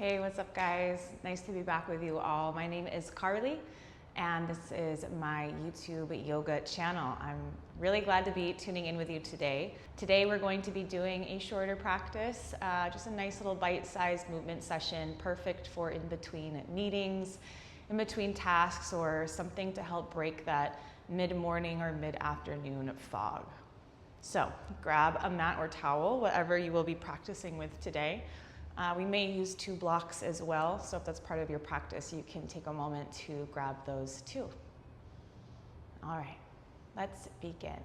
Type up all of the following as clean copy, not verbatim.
Hey, what's up guys? Nice to be back with you all. My name is Carli and this is my YouTube yoga channel. I'm really glad to be tuning in with you today. Today we're going to be doing a shorter practice, just a nice little bite-sized movement session, perfect for in between meetings, in between tasks, or something to help break that mid-morning or mid-afternoon fog. So grab a mat or towel, whatever you will be practicing with today. We may use 2 blocks as well, so if that's part of your practice, you can take a moment to grab those too. All right, let's begin.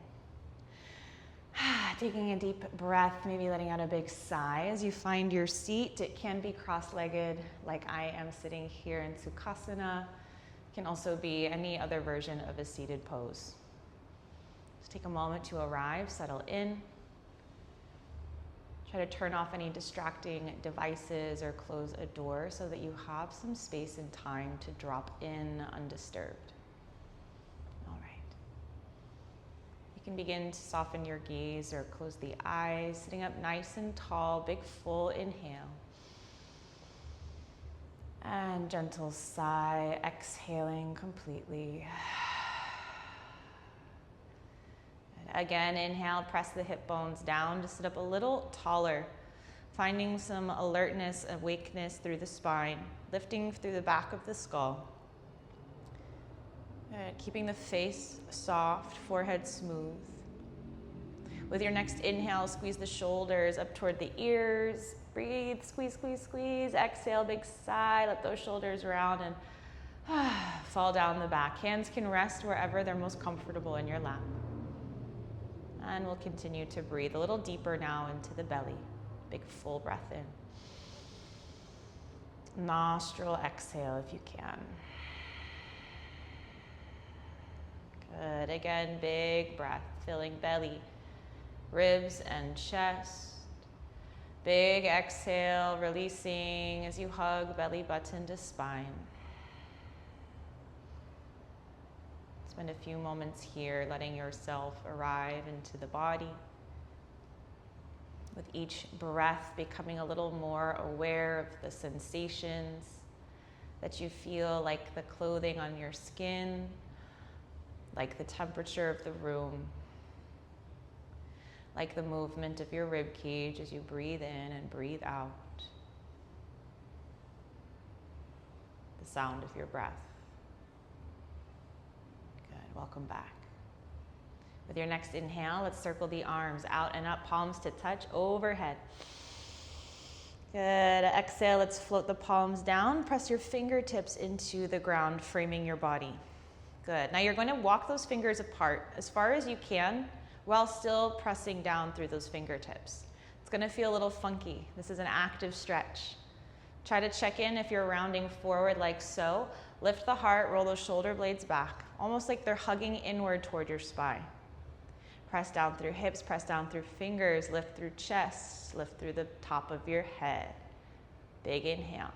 Taking a deep breath, maybe letting out a big sigh as you find your seat. It can be cross-legged, like I am sitting here in Sukhasana. It can also be any other version of a seated pose. Just take a moment to arrive, settle in. Try to turn off any distracting devices or close a door so that you have some space and time to drop in undisturbed. All right. You can begin to soften your gaze or close the eyes, sitting up nice and tall, big full inhale. And gentle sigh, exhaling completely. Again, inhale, press the hip bones down to sit up a little taller, finding some alertness, awakeness through the spine, lifting through the back of the skull. Keeping the face soft, forehead smooth. With your next inhale, squeeze the shoulders up toward the ears. Breathe, squeeze, squeeze, squeeze. Exhale, big sigh, let those shoulders round and fall down the back. Hands can rest wherever they're most comfortable in your lap. And we'll continue to breathe a little deeper now into the belly. Big full breath in. Nostril exhale if you can. Good. Again, big breath, filling belly, ribs and chest. Big exhale, releasing as you hug belly button to spine. Spend a few moments here letting yourself arrive into the body. With each breath, becoming a little more aware of the sensations that you feel, like the clothing on your skin, like the temperature of the room, like the movement of your rib cage as you breathe in and breathe out, the sound of your breath. Good, welcome back. With your next inhale, let's circle the arms out and up, palms to touch overhead. Good, exhale, let's float the palms down. Press your fingertips into the ground, framing your body. Good, now you're going to walk those fingers apart as far as you can while still pressing down through those fingertips. It's going to feel a little funky. This is an active stretch. Try to check in if you're rounding forward like so. Lift the heart, roll those shoulder blades back, almost like they're hugging inward toward your spine. Press down through hips, press down through fingers, lift through chest, lift through the top of your head. Big inhale.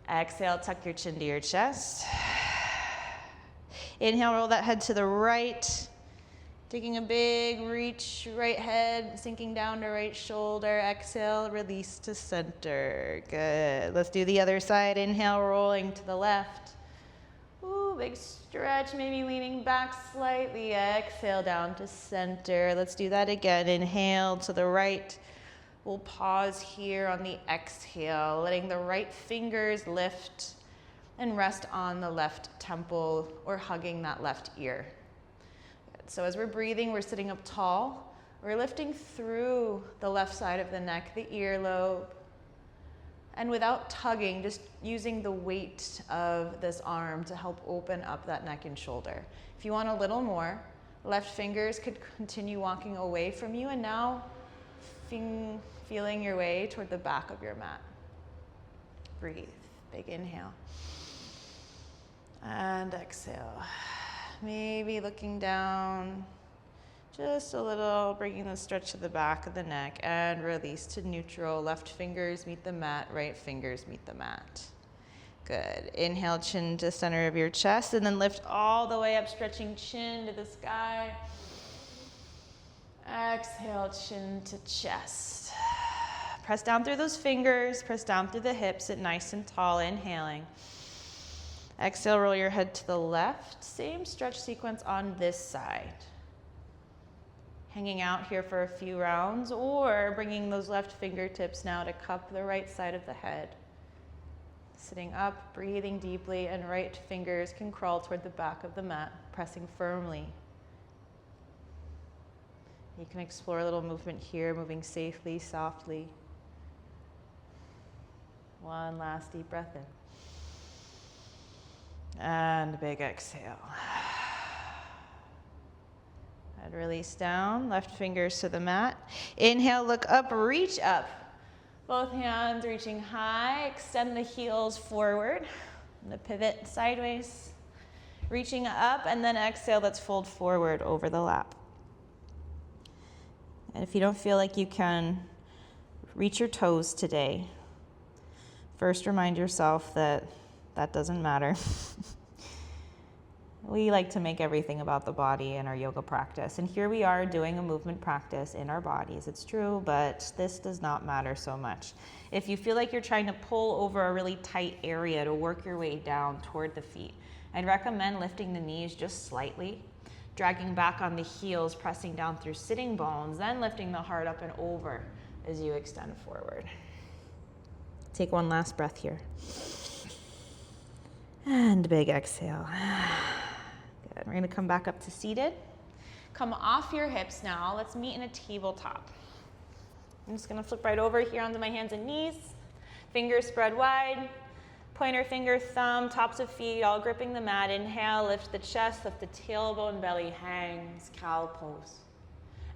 Exhale, tuck your chin to your chest. Inhale, roll that head to the right. Taking a big reach, right head, sinking down to right shoulder. Exhale, release to center. Good. Let's do the other side. Inhale, rolling to the left. Ooh, big stretch, maybe leaning back slightly. Exhale, down to center. Let's do that again. Inhale to the right. We'll pause here on the exhale, letting the right fingers lift and rest on the left temple or hugging that left ear. So as we're breathing, we're sitting up tall. We're lifting through the left side of the neck, the earlobe. And without tugging, just using the weight of this arm to help open up that neck and shoulder. If you want a little more, left fingers could continue walking away from you, and now feeling your way toward the back of your mat. Breathe, big inhale. And exhale. Maybe looking down just a little, bringing the stretch to the back of the neck and release to neutral. Left fingers meet the mat, right fingers meet the mat. Good. Inhale, chin to center of your chest, and then lift all the way up, stretching chin to the sky. Exhale, chin to chest. press down through those fingers, press down through the hips, sit nice and tall, inhaling. Exhale, roll your head to the left. Same stretch sequence on this side. Hanging out here for a few rounds, or bringing those left fingertips now to cup the right side of the head. Sitting up, breathing deeply, and right fingers can crawl toward the back of the mat, pressing firmly. You can explore a little movement here, moving safely, softly. One last deep breath in. And a big exhale. And release down, left fingers to the mat. Inhale, look up, reach up. Both hands reaching high, extend the heels forward. I'm gonna pivot sideways. Reaching up, and then exhale, let's fold forward over the lap. And if you don't feel like you can reach your toes today, first remind yourself that that doesn't matter. We like to make everything about the body in our yoga practice. And here we are doing a movement practice in our bodies. It's true, but this does not matter so much. If you feel like you're trying to pull over a really tight area to work your way down toward the feet, I'd recommend lifting the knees just slightly, dragging back on the heels, pressing down through sitting bones, then lifting the heart up and over as you extend forward. Take one last breath here. And big exhale. Good. We're going to come back up to seated. Come off your hips now. Let's meet in a tabletop. I'm just going to flip right over here onto my hands and knees. Fingers spread wide. Pointer finger, thumb, tops of feet, all gripping the mat. Inhale, lift the chest, lift the tailbone, belly hangs, cow pose.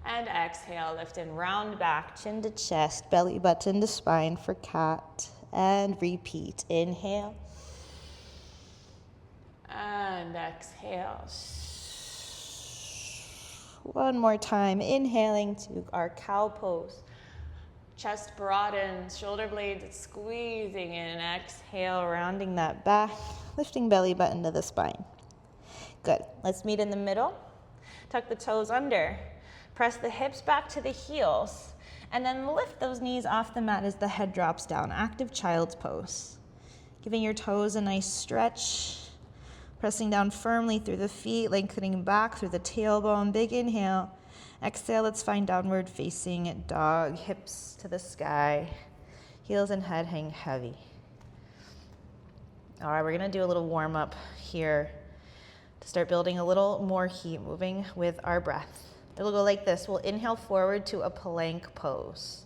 And exhale, lift and round back, chin to chest, belly button to spine for cat. And repeat. Inhale. And exhale. One more time. Inhaling to our cow pose. Chest broadens, shoulder blades squeezing in. Exhale, rounding that back, lifting belly button to the spine. Good. Let's meet in the middle. Tuck the toes under. Press the hips back to the heels. And then lift those knees off the mat as the head drops down. Active child's pose. Giving your toes a nice stretch. Pressing down firmly through the feet, lengthening back through the tailbone. Big inhale. Exhale, let's find downward facing dog. Hips to the sky. Heels and head hang heavy. All right, we're going to do a little warm up here to start building a little more heat, moving with our breath. It'll go like this. We'll inhale forward to a plank pose.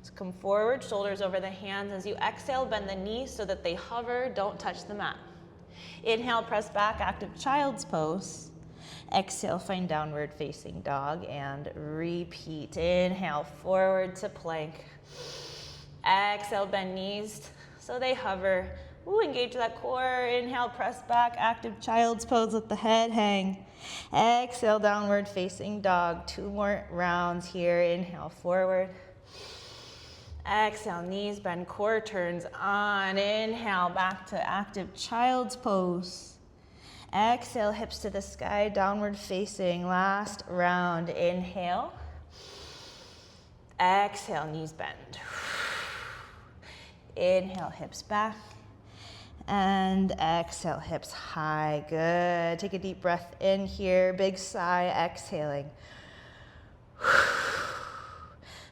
So come forward, shoulders over the hands. As you exhale, bend the knees so that they hover, don't touch the mat. Inhale, press back, active child's pose. Exhale, find downward facing dog and repeat. Inhale, forward to plank. Exhale, bend knees so they hover. Ooh, engage that core. Inhale, press back, active child's pose, let the head hang. Exhale, downward facing dog. 2 more rounds here. Inhale, forward. Exhale, knees bend, core turns on. Inhale, back to active child's pose. Exhale, hips to the sky, downward facing. Last round. Inhale. Exhale, knees bend. Inhale, hips back. And exhale, hips high. Good. Take a deep breath in here. Big sigh, exhaling.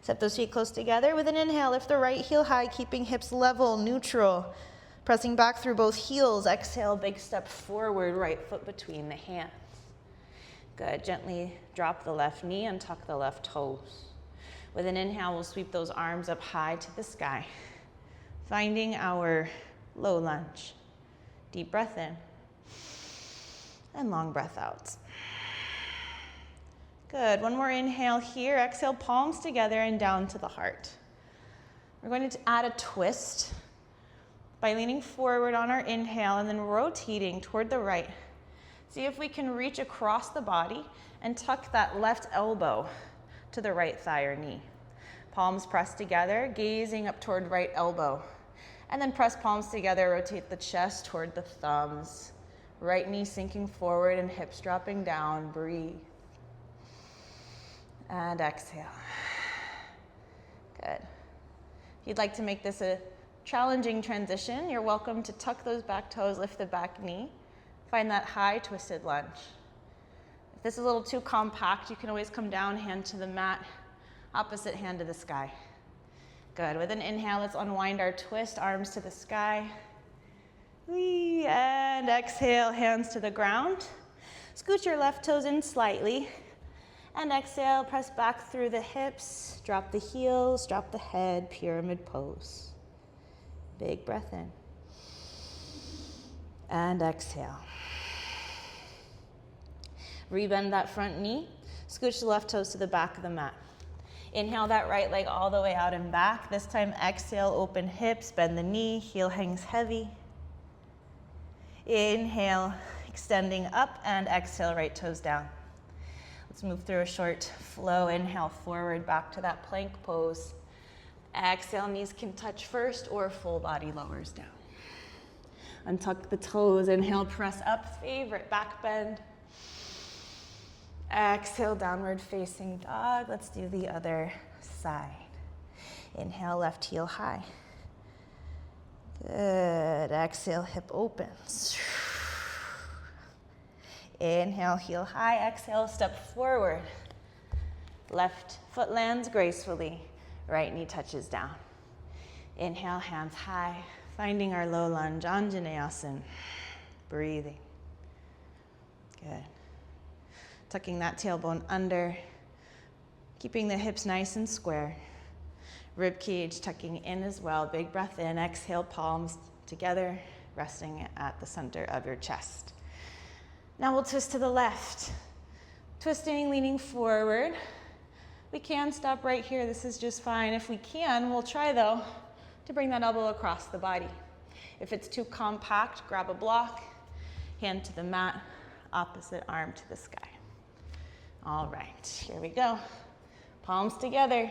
Step those feet close together. With an inhale, lift the right heel high, keeping hips level, neutral. Pressing back through both heels. Exhale, big step forward, right foot between the hands. Good. Gently drop the left knee and tuck the left toes. With an inhale, we'll sweep those arms up high to the sky, finding our low lunge. Deep breath in and long breath out. Good. One more inhale here. Exhale, palms together and down to the heart. We're going to add a twist by leaning forward on our inhale and then rotating toward the right. See if we can reach across the body and tuck that left elbow to the right thigh or knee. Palms pressed together, gazing up toward right elbow. And then press palms together, rotate the chest toward the thumbs. Right knee sinking forward and hips dropping down. Breathe. And exhale. Good. you'd like to make this a challenging transition, you're welcome to tuck those back toes, lift the back knee. Find that high twisted lunge. If this is a little too compact, you can always come down, hand to the mat, opposite hand to the sky. Good. With an inhale, let's unwind our twist, arms to the sky. And exhale, hands to the ground. Scoot your left toes in slightly. And exhale, press back through the hips, drop the heels, drop the head, pyramid pose. Big breath in. And exhale. Rebend that front knee. Scooch the left toes to the back of the mat. Inhale that right leg all the way out and back. This time exhale, open hips, bend the knee, heel hangs heavy. Inhale, extending up, and exhale, right toes down. Let's move through a short flow. Inhale, forward, back to that plank pose. Exhale, knees can touch first or full body lowers down. Untuck the toes, inhale, press up, favorite back bend. Exhale, downward facing dog. Let's do the other side. Inhale, left heel high. Good. Exhale, hip opens. Inhale, heel high. Exhale, step forward. Left foot lands gracefully. Right knee touches down. Inhale, hands high. Finding our low lunge, Anjaneyasana. Breathing. Good. Tucking that tailbone under. Keeping the hips nice and square. Rib cage tucking in as well. Big breath in. Exhale, palms together, resting at the center of your chest. Now we'll twist to the left. Twisting, leaning forward. We can stop right here. This is just fine. If we can, we'll try though to bring that elbow across the body. If it's too compact, grab a block, hand to the mat, opposite arm to the sky. All right, here we go. Palms together.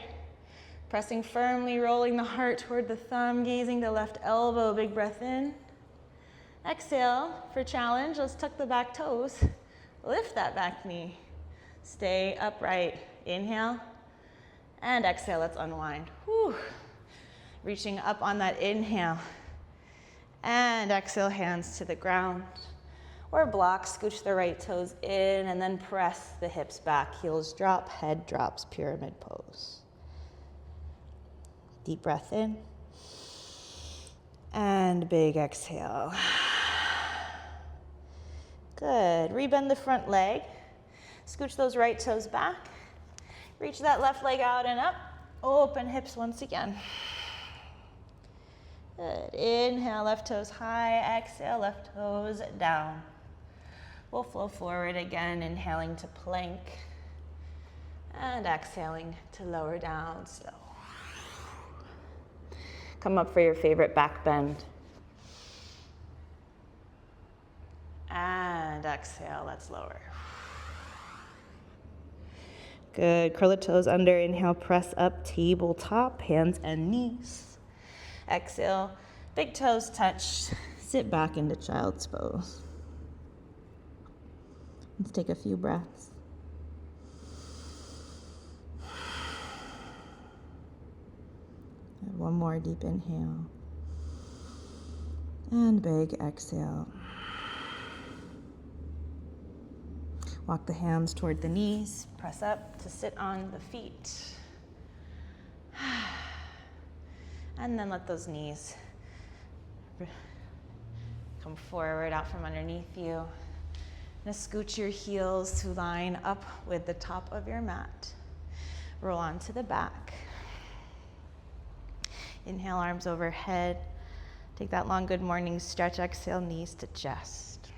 Pressing firmly, rolling the heart toward the thumb, gazing the left elbow. Big breath in. Exhale for challenge. Let's tuck the back toes. Lift that back knee. Stay upright. Inhale. And exhale, let's unwind. Whew. Reaching up on that inhale. And exhale, hands to the ground. Or block, scooch the right toes in, and then press the hips back. Heels drop, head drops, pyramid pose. Deep breath in. And big exhale. Good. Rebend the front leg. Scooch those right toes back. Reach that left leg out and up. Open hips once again. Good. Inhale, left toes high. Exhale, left toes down. We'll flow forward again, inhaling to plank. And exhaling to lower down slow. Come up for your favorite back bend. And exhale, let's lower. Good. Curl the toes under. Inhale, press up, tabletop, hands and knees. Exhale, big toes touch. Sit back into child's pose. Let's take a few breaths. And one more deep inhale. And big exhale. Walk the hands toward the knees. Press up to sit on the feet. And then let those knees come forward, out from underneath you. Now scooch your heels to line up with the top of your mat. Roll onto the back. Inhale, arms overhead. Take that long good morning stretch. Exhale, knees to chest.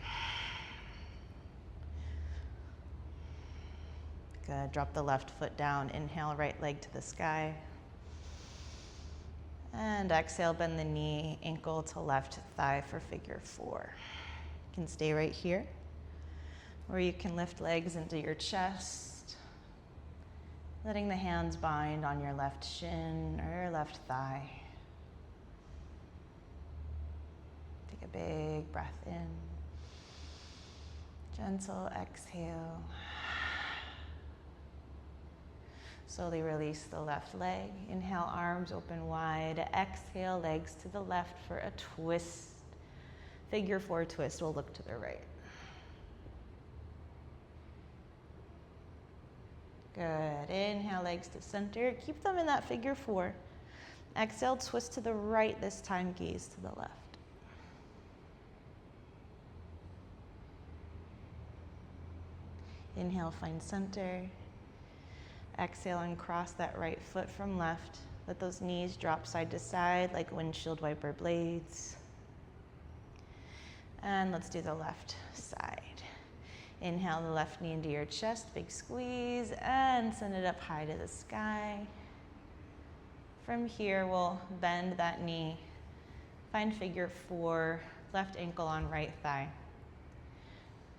Good. Drop the left foot down. Inhale, right leg to the sky. And exhale, bend the knee, ankle to left thigh for figure four. You can stay right here. Or you can lift legs into your chest, letting the hands bind on your left shin or your left thigh. Take a big breath in. Gentle exhale. Slowly release the left leg. Inhale, arms open wide. Exhale, legs to the left for a twist. Figure 4 twist. We'll look to the right. Good. Inhale, legs to center. Keep them in that figure 4. Exhale, twist to the right this time, gaze to the left. Inhale, find center. Exhale and cross that right foot from left. Let those knees drop side to side like windshield wiper blades. And let's do the left side. Inhale the left knee into your chest, big squeeze, and send it up high to the sky. From here, we'll bend that knee. Find figure 4, left ankle on right thigh.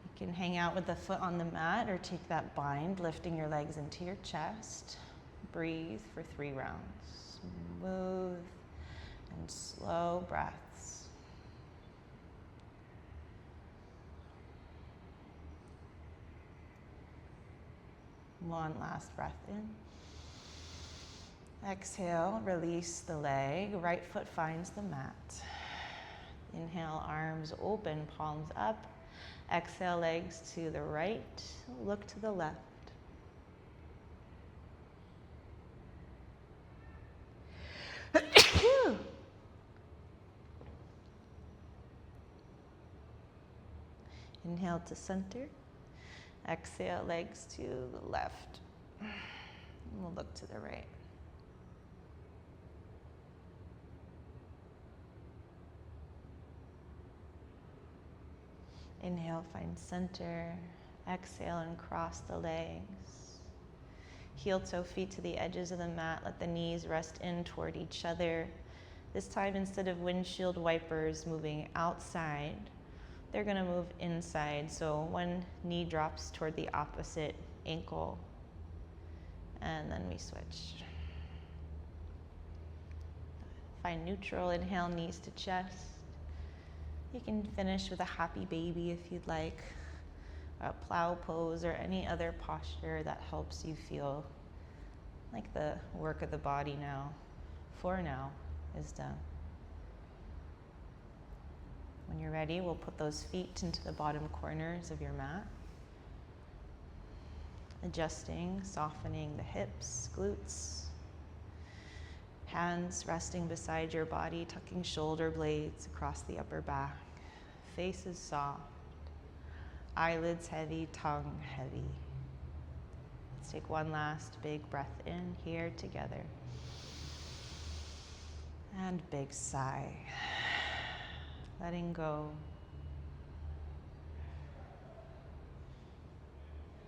You can hang out with the foot on the mat or take that bind, lifting your legs into your chest. Breathe for 3 rounds. Smooth and slow breaths. One last breath in. Exhale, release the leg. Right foot finds the mat. Inhale, arms open, palms up. Exhale, legs to the right. Look to the left. Inhale to center. Exhale, legs to the left. And we'll look to the right. Inhale, find center. Exhale and cross the legs. Heel toe feet to the edges of the mat. Let the knees rest in toward each other. This time, instead of windshield wipers moving outside, they're going to move inside. So one knee drops toward the opposite ankle, and then we switch. Find neutral. Inhale, knees to chest. You can finish with a happy baby if you'd like, a plow pose, or any other posture that helps you feel like the work of the body now, for now, is done. When you're ready, we'll put those feet into the bottom corners of your mat. Adjusting, softening the hips, glutes. Hands resting beside your body, tucking shoulder blades across the upper back. Face is soft. Eyelids heavy, tongue heavy. Let's take one last big breath in here together. And big sigh. Letting go.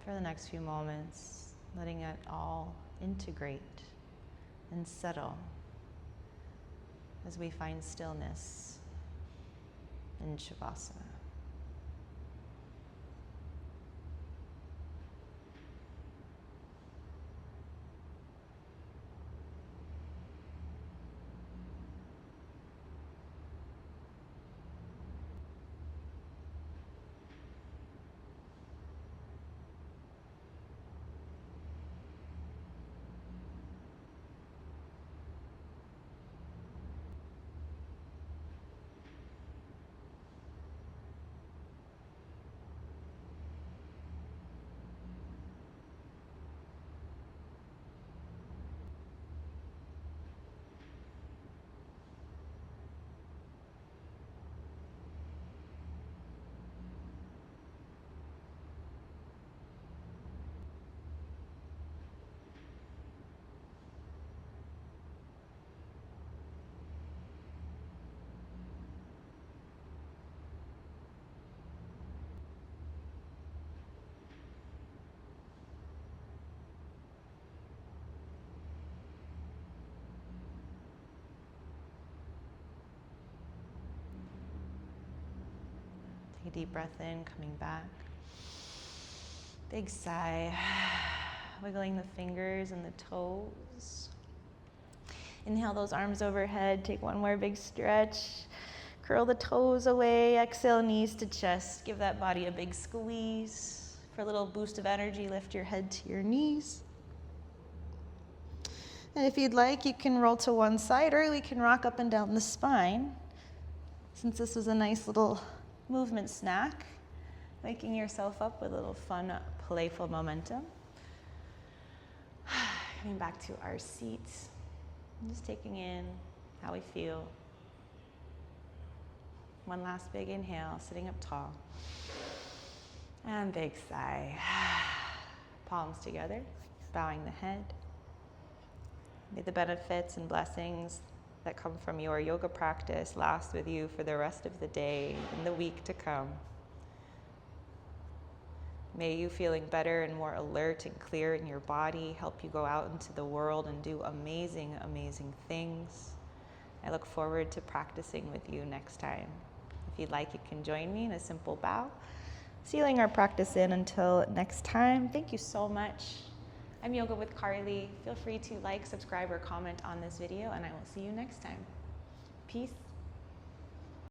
For the next few moments, letting it all integrate and settle as we find stillness in Shavasana. Take a deep breath in, coming back. Big sigh. Wiggling the fingers and the toes. Inhale those arms overhead. Take one more big stretch. Curl the toes away. Exhale, knees to chest. Give that body a big squeeze. For a little boost of energy, lift your head to your knees. And if you'd like, you can roll to one side, or we can rock up and down the spine. Since this was a nice little movement snack, waking yourself up with a little fun, playful momentum. Coming back to our seats, and just taking in how we feel. One last big inhale, sitting up tall. And big sigh. Palms together, bowing the head. May the benefits and blessings that come from your yoga practice last with you for the rest of the day and the week to come. May you feeling better and more alert and clear in your body help you go out into the world and do amazing, amazing things. I look forward to practicing with you next time. If you'd like, you can join me in a simple bow, sealing our practice in until next time. Thank you so much. I'm Yoga with Carli. Feel free to like, subscribe, or comment on this video, and I will see you next time. Peace.